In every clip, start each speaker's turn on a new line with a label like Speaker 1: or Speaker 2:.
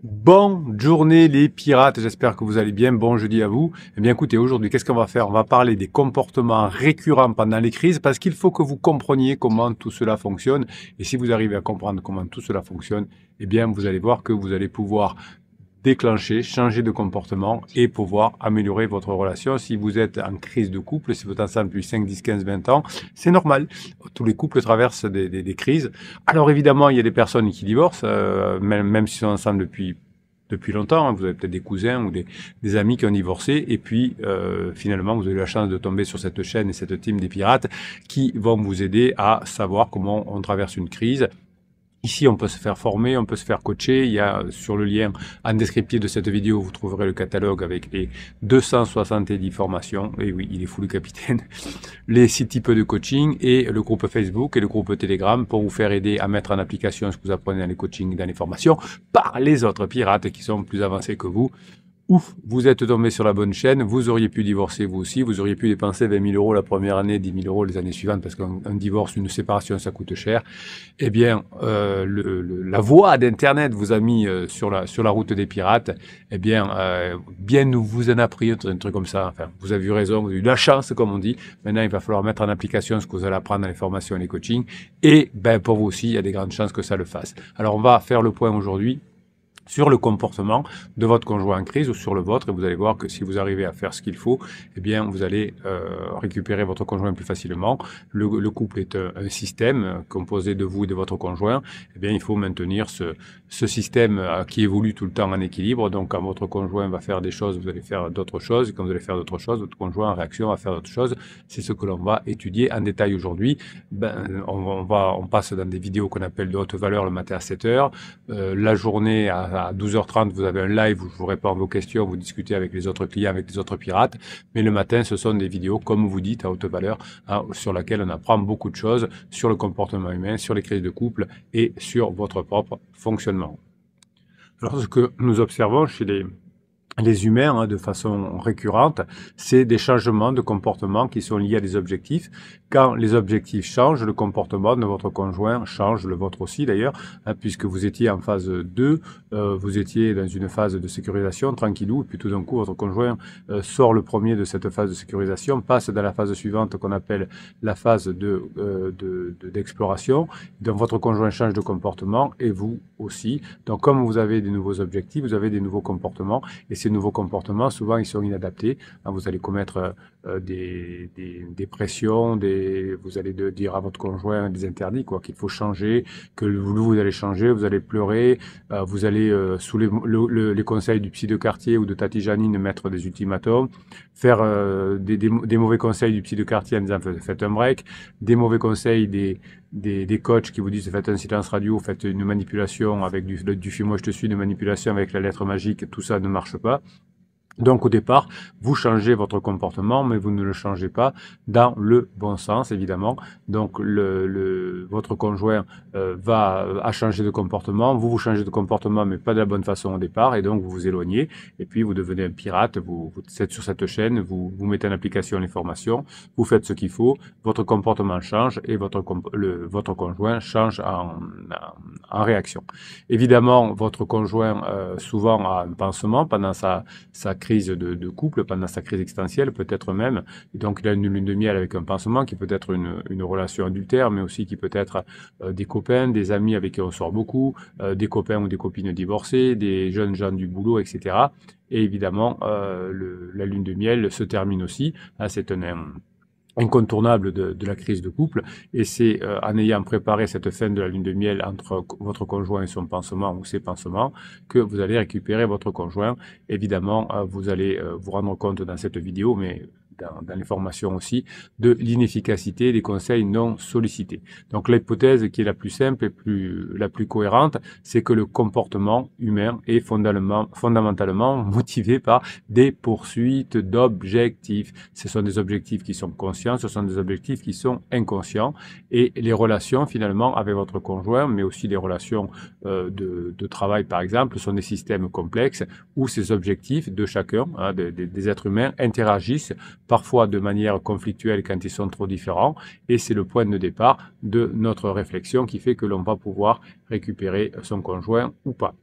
Speaker 1: Bonne journée les pirates, j'espère que vous allez bien, bon jeudi à vous. Eh bien écoutez, aujourd'hui qu'est-ce qu'on va faire? On va parler des comportements récurrents pendant les crises parce qu'il faut que vous compreniez comment tout cela fonctionne. Et si vous arrivez à comprendre comment tout cela fonctionne, eh bien vous allez voir que vous allez pouvoir déclencher, changer de comportement et pouvoir améliorer votre relation. Si vous êtes en crise de couple, si vous êtes ensemble depuis 5, 10, 15, 20 ans, c'est normal. Tous les couples traversent des crises. Alors évidemment, il y a des personnes qui divorcent, même s'ils sont ensemble depuis longtemps. Hein. Vous avez peut-être des cousins ou des amis qui ont divorcé. Et puis, finalement, vous avez eu la chance de tomber sur cette chaîne et cette team des pirates qui vont vous aider à savoir comment on traverse une crise. Ici, on peut se faire former, on peut se faire coacher. Il y a sur le lien en descriptif de cette vidéo, vous trouverez le catalogue avec les 270 formations. Et oui, il est fou le capitaine. Les 6 types de coaching et le groupe Facebook et le groupe Telegram pour vous faire aider à mettre en application ce que vous apprenez dans les coachings et dans les formations par les autres pirates qui sont plus avancés que vous. Ouf, vous êtes tombé sur la bonne chaîne, vous auriez pu divorcer vous aussi, vous auriez pu dépenser 20 000 euros la première année, 10 000 euros les années suivantes, parce qu'un divorce, une séparation, ça coûte cher. Eh bien, la voie d'Internet vous a mis sur la route des pirates. Eh bien, bien nous vous en a pris un truc comme ça. Enfin, vous avez eu raison, vous avez eu la chance, comme on dit. Maintenant, il va falloir mettre en application ce que vous allez apprendre dans les formations et les coachings. Et ben, pour vous aussi, il y a des grandes chances que ça le fasse. Alors, on va faire le point aujourd'hui sur le comportement de votre conjoint en crise ou sur le vôtre, et vous allez voir que si vous arrivez à faire ce qu'il faut, eh bien vous allez récupérer votre conjoint plus facilement. Le couple est un système composé de vous et de votre conjoint. Eh bien il faut maintenir ce système qui évolue tout le temps en équilibre. Donc quand votre conjoint va faire des choses, vous allez faire d'autres choses. Et quand vous allez faire d'autres choses, votre conjoint en réaction va faire d'autres choses. C'est ce que l'on va étudier en détail aujourd'hui. On passe dans des vidéos qu'on appelle de haute valeur le matin à 7 heures. La journée à 12h30, vous avez un live où je vous réponds à vos questions, vous discutez avec les autres clients, avec les autres pirates. Mais le matin, ce sont des vidéos, comme vous dites, à haute valeur, hein, sur laquelle on apprend beaucoup de choses sur le comportement humain, sur les crises de couple et sur votre propre fonctionnement. Alors, ce que nous observons chez les humains, hein, de façon récurrente, c'est des changements de comportement qui sont liés à des objectifs. Quand les objectifs changent, le comportement de votre conjoint change, le vôtre aussi d'ailleurs, hein, puisque vous étiez en phase 2, vous étiez dans une phase de sécurisation, tranquillou, et puis tout d'un coup, votre conjoint sort le premier de cette phase de sécurisation, passe dans la phase suivante qu'on appelle la phase d'exploration. Donc votre conjoint change de comportement et vous aussi. Donc comme vous avez des nouveaux objectifs, vous avez des nouveaux comportements, et ces nouveaux comportements, souvent, ils sont inadaptés. Vous allez commettre des pressions, vous allez dire à votre conjoint des interdits, quoi, qu'il faut changer, que vous allez changer, vous allez pleurer, vous allez, sous les conseils du psy de quartier ou de Tati Janine, mettre des ultimatums, faire des mauvais conseils du psy de quartier en disant faites un break, des mauvais conseils des coachs qui vous disent faites un silence radio, faites une manipulation avec du fuis-moi je te suis, une manipulation avec la lettre magique, tout ça ne marche pas. Donc au départ, vous changez votre comportement, mais vous ne le changez pas dans le bon sens, évidemment. Donc votre conjoint a changé de comportement, vous changez de comportement, mais pas de la bonne façon au départ, et donc vous vous éloignez, et puis vous devenez un pirate, vous êtes sur cette chaîne, vous mettez en application les formations, vous faites ce qu'il faut, votre comportement change, et votre conjoint change en réaction. Évidemment, votre conjoint souvent a un pansement pendant sa crise de couple, pendant sa crise existentielle, peut-être même. Et donc, il a une lune de miel avec un pansement qui peut être une relation adultère, mais aussi qui peut être des copains, des amis avec qui on sort beaucoup, des copains ou des copines divorcées, des jeunes gens du boulot, etc. Et évidemment, la lune de miel se termine aussi. Hein, c'est un incontournable de la crise de couple, et c'est en ayant préparé cette fin de la lune de miel entre votre conjoint et son pansement ou ses pansements que vous allez récupérer votre conjoint. Évidemment, vous allez vous rendre compte dans cette vidéo, mais dans les formations aussi, de l'inefficacité des conseils non sollicités. Donc l'hypothèse qui est la plus simple et la plus cohérente, c'est que le comportement humain est fondamentalement motivé par des poursuites d'objectifs. Ce sont des objectifs qui sont conscients, ce sont des objectifs qui sont inconscients, et les relations finalement avec votre conjoint, mais aussi les relations de travail par exemple, sont des systèmes complexes où ces objectifs de chacun, hein, des êtres humains, interagissent parfois de manière conflictuelle quand ils sont trop différents, et c'est le point de départ de notre réflexion qui fait que l'on va pouvoir récupérer son conjoint ou pas.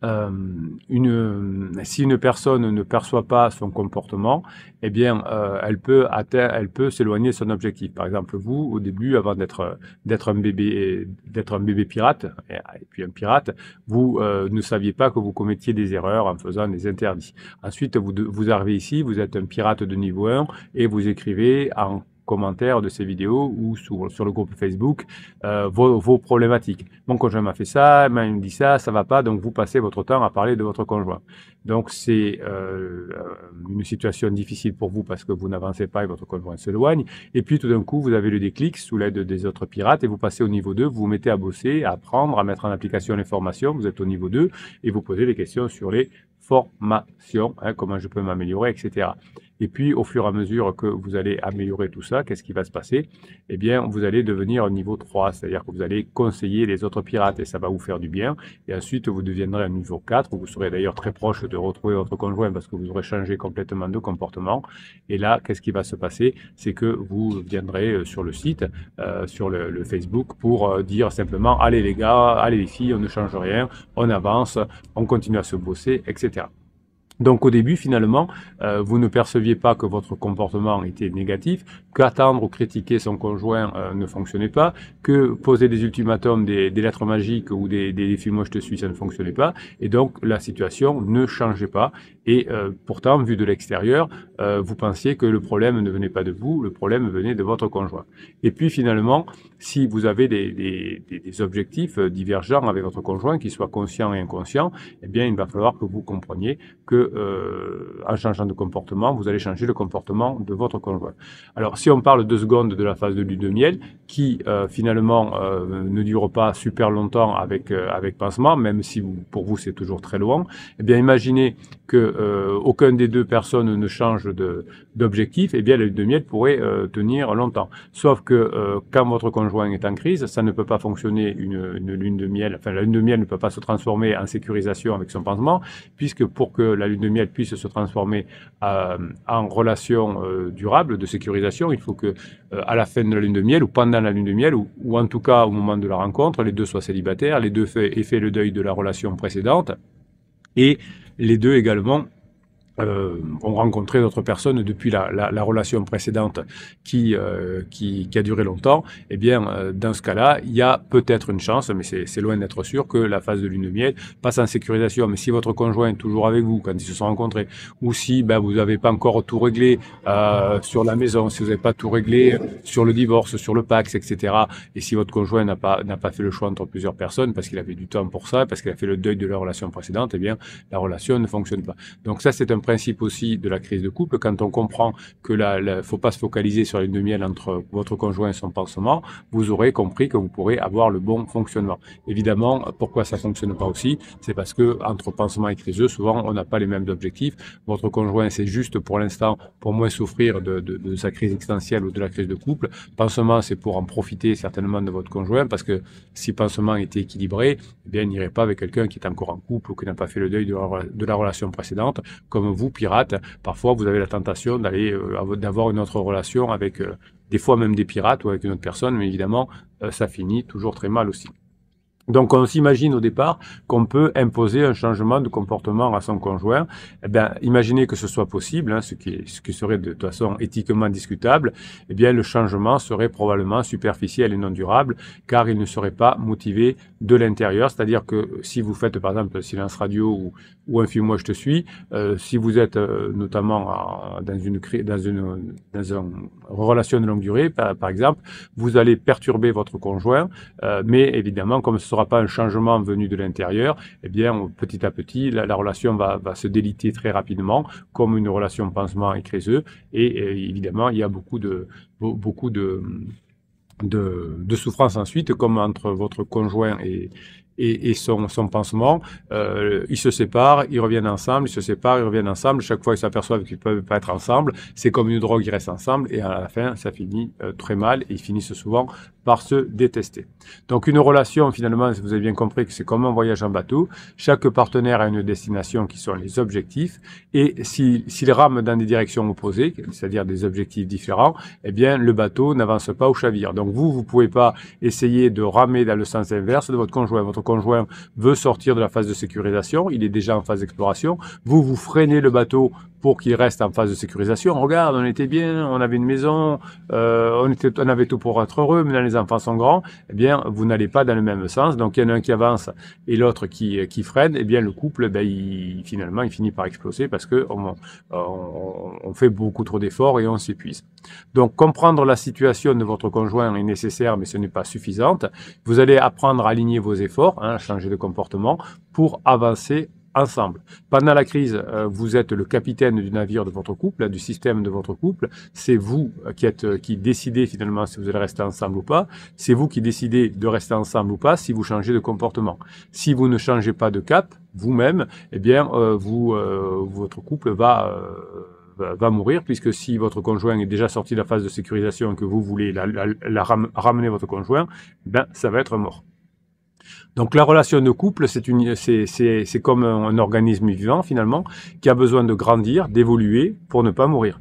Speaker 1: si une personne ne perçoit pas son comportement, eh bien, elle peut s'éloigner de son objectif. Par exemple, vous, au début, avant d'être un bébé pirate, et puis un pirate, vous ne saviez pas que vous commettiez des erreurs en faisant des interdits. Ensuite, vous arrivez ici, vous êtes un pirate de niveau 1 et vous écrivez en commentaire de ces vidéos ou sur le groupe Facebook vos problématiques. Mon conjoint m'a fait ça, il me dit ça, ça va pas, donc vous passez votre temps à parler de votre conjoint. Donc c'est une situation difficile pour vous parce que vous n'avancez pas et votre conjoint s'éloigne. Et puis tout d'un coup, vous avez le déclic sous l'aide des autres pirates et vous passez au niveau 2, vous vous mettez à bosser, à apprendre, à mettre en application les formations, vous êtes au niveau 2 et vous posez des questions sur les formations, hein, comment je peux m'améliorer, etc. Et puis, au fur et à mesure que vous allez améliorer tout ça, qu'est-ce qui va se passer? Eh bien, vous allez devenir un niveau 3, c'est-à-dire que vous allez conseiller les autres pirates et ça va vous faire du bien. Et ensuite, vous deviendrez un niveau 4, où vous serez d'ailleurs très proche de retrouver votre conjoint parce que vous aurez changé complètement de comportement. Et là, qu'est-ce qui va se passer? C'est que vous viendrez sur le site, sur le Facebook, pour dire simplement, allez les gars, allez les filles, on ne change rien, on avance, on continue à se bosser, etc. Donc au début, finalement, vous ne perceviez pas que votre comportement était négatif, qu'attendre ou critiquer son conjoint ne fonctionnait pas, que poser des ultimatums, des lettres magiques ou des défis moi je te suis, ça ne fonctionnait pas, et donc la situation ne changeait pas. Et pourtant, vu de l'extérieur, vous pensiez que le problème ne venait pas de vous, le problème venait de votre conjoint. Et puis finalement, si vous avez des objectifs divergents avec votre conjoint, qu'ils soient conscients et inconscients, eh bien il va falloir que vous compreniez que en changeant de comportement, vous allez changer le comportement de votre conjoint. Alors, si on parle 2 secondes de la phase de lune de miel, qui finalement ne dure pas super longtemps avec pansement, même si pour vous c'est toujours très loin, eh bien imaginez que aucun des deux personnes ne change d'objectif, eh bien la lune de miel pourrait tenir longtemps. Sauf que quand votre conjoint est en crise, ça ne peut pas fonctionner une lune de miel, enfin la lune de miel ne peut pas se transformer en sécurisation avec son pansement, puisque pour que la lune de miel puisse se transformer en relation durable de sécurisation, il faut que à la fin de la lune de miel ou pendant la lune de miel ou en tout cas au moment de la rencontre, les deux soient célibataires, les deux aient fait le deuil de la relation précédente et les deux également ont rencontré d'autres personnes depuis la relation précédente qui a duré longtemps, eh bien, dans ce cas-là, il y a peut-être une chance, mais c'est loin d'être sûr, que la phase de lune de miel passe en sécurisation. Mais si votre conjoint est toujours avec vous quand ils se sont rencontrés, ou si vous n'avez pas encore tout réglé sur la maison, si vous n'avez pas tout réglé sur le divorce, sur le Pacs, etc., et si votre conjoint n'a pas fait le choix entre plusieurs personnes, parce qu'il avait du temps pour ça, parce qu'il a fait le deuil de la relation précédente, eh bien, la relation ne fonctionne pas. Donc ça, c'est un principe aussi de la crise de couple. Quand on comprend que faut pas se focaliser sur la lune de miel entre votre conjoint et son pansement, vous aurez compris que vous pourrez avoir le bon fonctionnement. Évidemment, pourquoi ça fonctionne pas aussi? C'est parce que entre pansement et criseux, souvent, on n'a pas les mêmes objectifs. Votre conjoint, c'est juste pour l'instant, pour moins souffrir de sa crise existentielle ou de la crise de couple. Pansement, c'est pour en profiter certainement de votre conjoint, parce que si pansement était équilibré, eh bien, il n'irait pas avec quelqu'un qui est encore en couple ou qui n'a pas fait le deuil de la relation précédente, comme vous, pirate. Parfois, vous avez la tentation d'avoir une autre relation avec des fois même des pirates ou avec une autre personne, mais évidemment, ça finit toujours très mal aussi. Donc, on s'imagine au départ qu'on peut imposer un changement de comportement à son conjoint. Eh bien, imaginez que ce soit possible, hein, ce qui serait de toute façon éthiquement discutable. Eh bien, le changement serait probablement superficiel et non durable, car il ne serait pas motivé de l'intérieur. C'est-à-dire que si vous faites par exemple silence radio ou un film Moi je te suis, si vous êtes notamment dans une relation de longue durée, par exemple, vous allez perturber votre conjoint, mais évidemment, comme ce sera pas un changement venu de l'intérieur, eh bien, petit à petit, la relation va se déliter très rapidement, comme une relation pansement et criseux. Et évidemment, il y a beaucoup de souffrance ensuite, comme entre votre conjoint et son pansement. Ils se séparent, ils reviennent ensemble, ils se séparent, ils reviennent ensemble. Chaque fois, ils s'aperçoivent qu'ils ne peuvent pas être ensemble. C'est comme une drogue, ils restent ensemble. Et à la fin, ça finit très mal. Et ils finissent souvent par se détester. Donc une relation, finalement, vous avez bien compris que c'est comme un voyage en bateau. Chaque partenaire a une destination qui sont les objectifs. Et s'il rame dans des directions opposées, c'est-à-dire des objectifs différents, eh bien, le bateau n'avance pas ou chavire. Donc vous pouvez pas essayer de ramer dans le sens inverse de votre conjoint. Votre conjoint veut sortir de la phase de sécurisation, il est déjà en phase d'exploration, vous freinez le bateau pour qu'il reste en phase de sécurisation. Regarde, on était bien, on avait une maison, on avait tout pour être heureux, maintenant les enfants sont grands. Eh bien, vous n'allez pas dans le même sens. Donc, il y en a un qui avance et l'autre qui freine. Eh bien, le couple, ben, finalement, il finit par exploser parce que on fait beaucoup trop d'efforts et on s'épuise. Donc, comprendre la situation de votre conjoint est nécessaire, mais ce n'est pas suffisante. Vous allez apprendre à aligner vos efforts, à changer de comportement pour avancer ensemble. Pendant la crise, vous êtes le capitaine du navire de votre couple, du système de votre couple. C'est vous qui décidez finalement si vous allez rester ensemble ou pas. C'est vous qui décidez de rester ensemble ou pas si vous changez de comportement. Si vous ne changez pas de cap, vous-même, eh bien, votre couple va mourir, puisque si votre conjoint est déjà sorti de la phase de sécurisation et que vous voulez ramener votre conjoint, ben, ça va être mort. Donc la relation de couple, c'est comme un organisme vivant finalement, qui a besoin de grandir, d'évoluer pour ne pas mourir.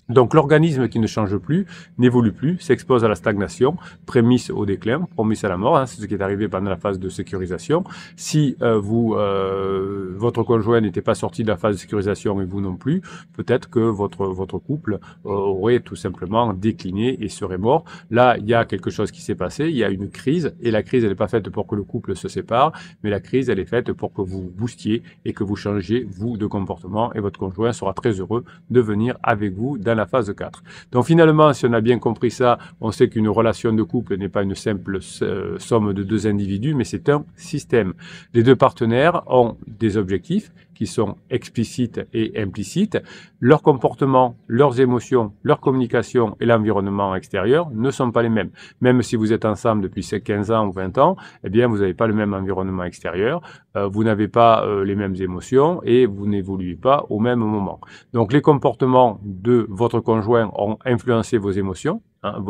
Speaker 1: Donc l'organisme qui ne change plus, n'évolue plus, s'expose à la stagnation, prémisse au déclin, promise à la mort, c'est ce qui est arrivé pendant la phase de sécurisation. Si votre conjoint n'était pas sorti de la phase de sécurisation et vous non plus, peut-être que votre couple aurait tout simplement décliné et serait mort. Là, il y a quelque chose qui s'est passé, il y a une crise, et la crise, elle n'est pas faite pour que le couple se sépare, mais la crise, elle est faite pour que vous boostiez et que vous changiez, vous, de comportement, et votre conjoint sera très heureux de venir avec vous dans la phase 4. Donc finalement, si on a bien compris ça, on sait qu'une relation de couple n'est pas une simple somme de deux individus, mais c'est un système. Les deux partenaires ont des objectifs qui sont explicites et implicites. Leur comportement, leurs émotions, leur communication et l'environnement extérieur ne sont pas les mêmes. Même si vous êtes ensemble depuis 15 ans ou 20 ans, eh bien, vous n'avez pas le même environnement extérieur, vous n'avez pas les mêmes émotions et vous n'évoluez pas au même moment. Donc, les comportements de votre conjoint ont influencé vos émotions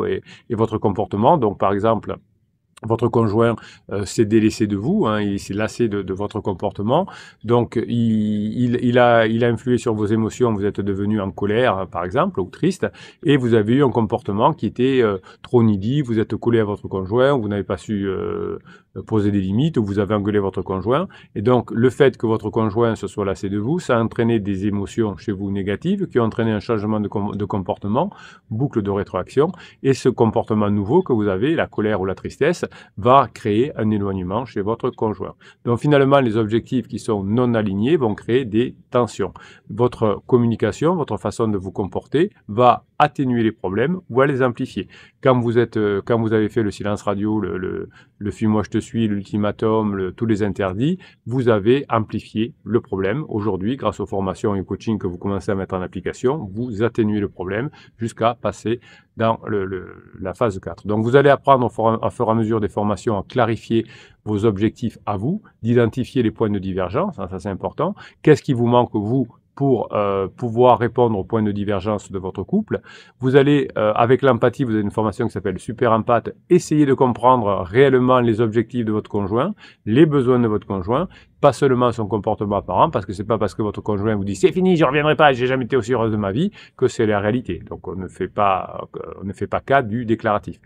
Speaker 1: et votre comportement. Donc, par exemple, votre conjoint s'est délaissé de vous, il s'est lassé de votre comportement, donc il a influé sur vos émotions, vous êtes devenu en colère par exemple, ou triste, et vous avez eu un comportement qui était trop needy, vous êtes collé à votre conjoint, vous n'avez pas su poser des limites, ou vous avez engueulé votre conjoint, et donc le fait que votre conjoint se soit lassé de vous, ça a entraîné des émotions chez vous négatives, qui ont entraîné un changement de comportement, boucle de rétroaction, et ce comportement nouveau que vous avez, la colère ou la tristesse, va créer un éloignement chez votre conjoint. Donc finalement, les objectifs qui sont non alignés vont créer des tensions. Votre communication, votre façon de vous comporter va atténuer les problèmes ou à les amplifier. Quand vous avez fait le silence radio, le fuis-moi je te suis, l'ultimatum, tous les interdits, vous avez amplifié le problème. Aujourd'hui, grâce aux formations et au coaching que vous commencez à mettre en application, vous atténuez le problème jusqu'à passer dans la phase 4. Donc vous allez apprendre au fur et à mesure des formations à clarifier vos objectifs à vous, d'identifier les points de divergence, ça c'est important. Qu'est-ce qui vous manque vous pour pouvoir répondre aux points de divergence de votre couple. Vous allez, avec l'empathie, vous avez une formation qui s'appelle Super Empathe, essayer de comprendre réellement les objectifs de votre conjoint, les besoins de votre conjoint, pas seulement son comportement apparent, parce que c'est pas parce que votre conjoint vous dit c'est fini, je reviendrai pas, j'ai jamais été aussi heureuse de ma vie, que c'est la réalité. Donc on ne fait pas cas du déclaratif.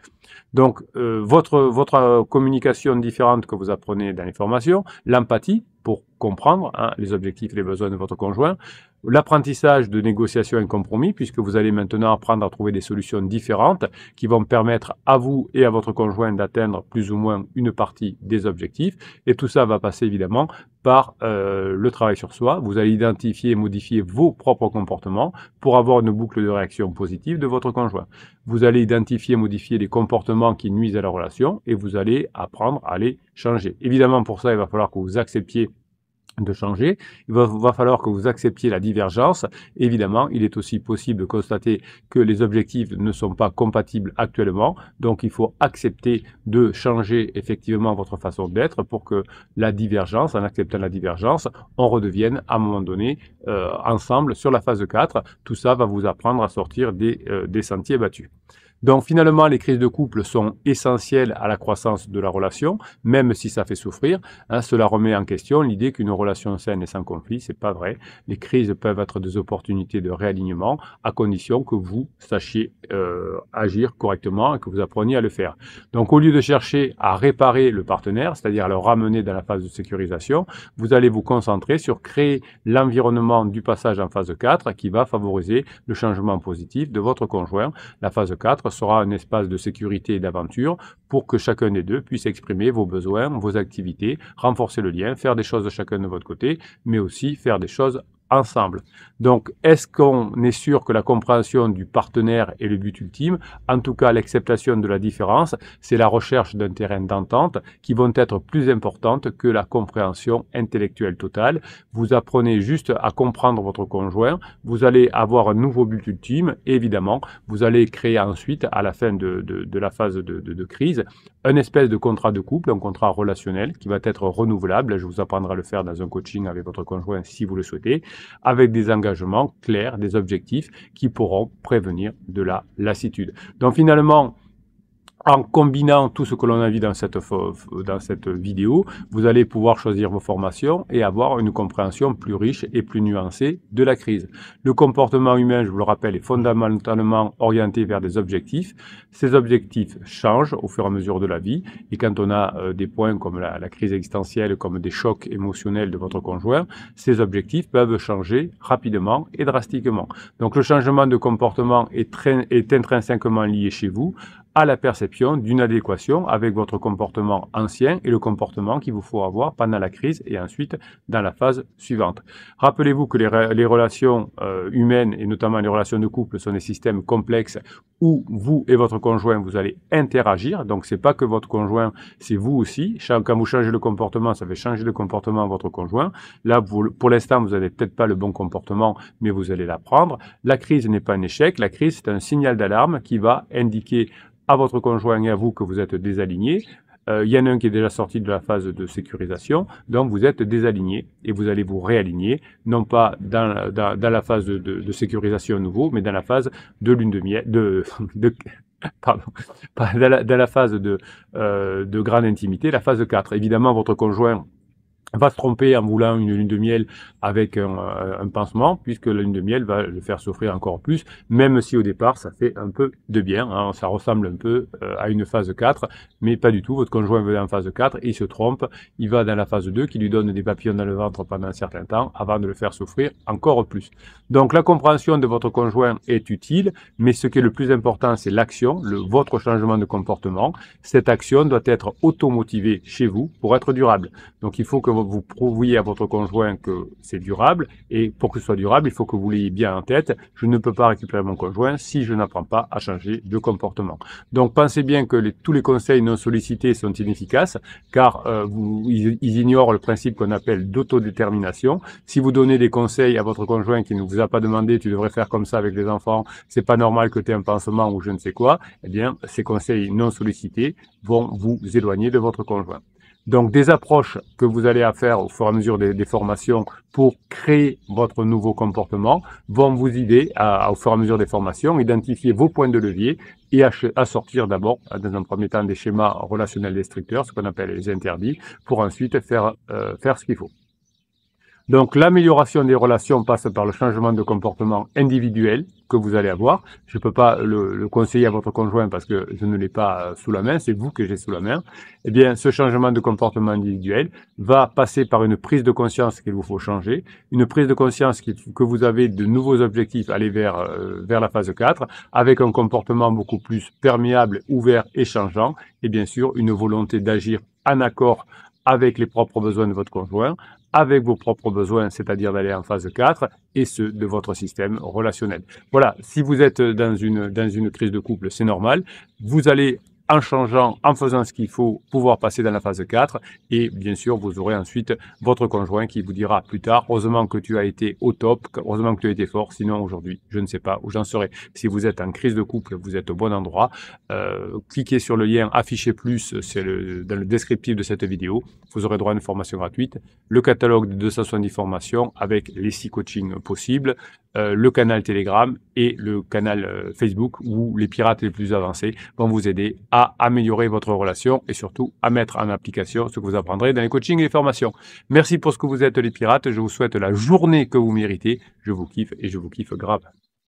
Speaker 1: Donc votre communication différente que vous apprenez dans les formations, l'empathie pour comprendre les objectifs et les besoins de votre conjoint, l'apprentissage de négociation et compromis, puisque vous allez maintenant apprendre à trouver des solutions différentes qui vont permettre à vous et à votre conjoint d'atteindre plus ou moins une partie des objectifs. Et tout ça va passer évidemment par le travail sur soi. Vous allez identifier et modifier vos propres comportements pour avoir une boucle de réaction positive de votre conjoint. Vous allez identifier et modifier les comportements qui nuisent à la relation et vous allez apprendre à les changer. Évidemment, pour ça, il va falloir que vous acceptiez de changer. Il va falloir que vous acceptiez la divergence. Évidemment, il est aussi possible de constater que les objectifs ne sont pas compatibles actuellement. Donc, il faut accepter de changer effectivement votre façon d'être pour que la divergence, en acceptant la divergence, on redevienne à un moment donné ensemble sur la phase 4. Tout ça va vous apprendre à sortir des sentiers battus. Donc finalement, les crises de couple sont essentielles à la croissance de la relation, même si ça fait souffrir. Hein, cela remet en question l'idée qu'une relation saine est sans conflit, c'est pas vrai. Les crises peuvent être des opportunités de réalignement, à condition que vous sachiez agir correctement et que vous appreniez à le faire. Donc au lieu de chercher à réparer le partenaire, c'est-à-dire à le ramener dans la phase de sécurisation, vous allez vous concentrer sur créer l'environnement du passage en phase 4 qui va favoriser le changement positif de votre conjoint. La phase 4 sera un espace de sécurité et d'aventure pour que chacun des deux puisse exprimer vos besoins, vos activités, renforcer le lien, faire des choses de chacun de votre côté, mais aussi faire des choses ensemble. Donc, est-ce qu'on est sûr que la compréhension du partenaire est le but ultime? En tout cas, l'acceptation de la différence, c'est la recherche d'un terrain d'entente qui vont être plus importantes que la compréhension intellectuelle totale. Vous apprenez juste à comprendre votre conjoint, vous allez avoir un nouveau but ultime, et évidemment, vous allez créer ensuite, à la fin de la phase de crise, un espèce de contrat de couple, un contrat relationnel qui va être renouvelable. Je vous apprendrai à le faire dans un coaching avec votre conjoint si vous le souhaitez, avec des engagements clairs, des objectifs qui pourront prévenir de la lassitude. Donc finalement, en combinant tout ce que l'on a vu dans cette vidéo, vous allez pouvoir choisir vos formations et avoir une compréhension plus riche et plus nuancée de la crise. Le comportement humain, je vous le rappelle, est fondamentalement orienté vers des objectifs. Ces objectifs changent au fur et à mesure de la vie et quand on a des points comme la crise existentielle, comme des chocs émotionnels de votre conjoint, ces objectifs peuvent changer rapidement et drastiquement. Donc le changement de comportement est intrinsèquement lié chez vous à la perception d'une adéquation avec votre comportement ancien et le comportement qu'il vous faut avoir pendant la crise et ensuite dans la phase suivante. Rappelez-vous que les relations humaines et notamment les relations de couple sont des systèmes complexes où vous et votre conjoint vous allez interagir. Donc c'est pas que votre conjoint, c'est vous aussi. Quand vous changez le comportement, ça fait changer le comportement de votre conjoint. Là, pour l'instant, vous n'avez peut-être pas le bon comportement, mais vous allez l'apprendre. La crise n'est pas un échec. La crise, c'est un signal d'alarme qui va indiquer à votre conjoint et à vous que vous êtes désalignés. Il y en a un qui est déjà sorti de la phase de sécurisation, donc vous êtes désalignés et vous allez vous réaligner, non pas dans la phase de sécurisation nouveau, mais dans la phase de lune de miel, pardon, dans la phase de grande intimité, la phase 4. Évidemment, votre conjoint va se tromper en voulant une lune de miel avec un pansement, puisque la lune de miel va le faire souffrir encore plus, même si au départ ça fait un peu de bien, hein, ça ressemble un peu à une phase 4, mais pas du tout. Votre conjoint veut en phase 4 et il se trompe, il va dans la phase 2 qui lui donne des papillons dans le ventre pendant un certain temps avant de le faire souffrir encore plus. Donc la compréhension de votre conjoint est utile, mais ce qui est le plus important, c'est l'action, votre changement de comportement. Cette action doit être automotivée chez vous pour être durable. Donc il faut que vous prouviez à votre conjoint que c'est durable, et pour que ce soit durable, il faut que vous l'ayez bien en tête. Je ne peux pas récupérer mon conjoint si je n'apprends pas à changer de comportement. Donc pensez bien que tous les conseils non sollicités sont inefficaces, car ils ignorent le principe qu'on appelle d'autodétermination. Si vous donnez des conseils à votre conjoint qui ne vous a pas demandé, tu devrais faire comme ça avec les enfants, c'est pas normal que tu aies un pansement ou je ne sais quoi, eh bien ces conseils non sollicités vont vous éloigner de votre conjoint. Donc, des approches que vous allez faire au fur et à mesure des formations pour créer votre nouveau comportement vont vous aider au fur et à mesure des formations, identifier vos points de levier et à sortir d'abord, dans un premier temps, des schémas relationnels destructeurs, ce qu'on appelle les interdits, pour ensuite faire ce qu'il faut. Donc, l'amélioration des relations passe par le changement de comportement individuel que vous allez avoir. Je ne peux pas le conseiller à votre conjoint parce que je ne l'ai pas sous la main, c'est vous que j'ai sous la main. Eh bien, ce changement de comportement individuel va passer par une prise de conscience qu'il vous faut changer, une prise de conscience que vous avez de nouveaux objectifs, aller vers la phase 4, avec un comportement beaucoup plus perméable, ouvert et changeant, et bien sûr, une volonté d'agir en accord avec les propres besoins de votre conjoint, avec vos propres besoins, c'est-à-dire d'aller en phase 4, et ceux de votre système relationnel. Voilà, si vous êtes dans une crise de couple, c'est normal. Vous allez en changeant, en faisant ce qu'il faut, pouvoir passer dans la phase 4. Et bien sûr, vous aurez ensuite votre conjoint qui vous dira plus tard, heureusement que tu as été au top, heureusement que tu as été fort, sinon aujourd'hui, je ne sais pas où j'en serai. Si vous êtes en crise de couple, vous êtes au bon endroit. Cliquez sur le lien affiché plus, c'est dans le descriptif de cette vidéo. Vous aurez droit à une formation gratuite, le catalogue de 270 formations avec les 6 coachings possibles, le canal Telegram et le canal Facebook où les pirates les plus avancés vont vous aider à améliorer votre relation et surtout à mettre en application ce que vous apprendrez dans les coachings et les formations. Merci pour ce que vous êtes les pirates. Je vous souhaite la journée que vous méritez. Je vous kiffe et je vous kiffe grave.